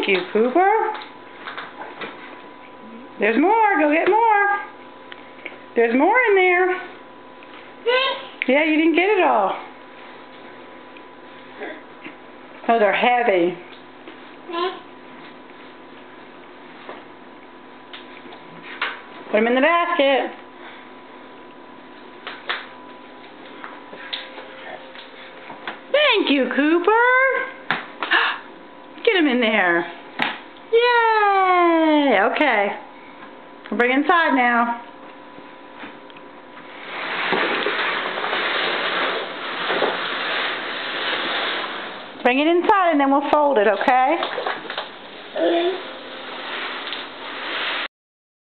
you, Cooper. There's more. Go get more. There's more in there. Yeah, you didn't get it all. Oh, they're heavy. Put them in the basket. Thank you, Cooper. Get him in there. Yay! Okay. We'll bring it inside now. Bring it inside and then we'll fold it, okay?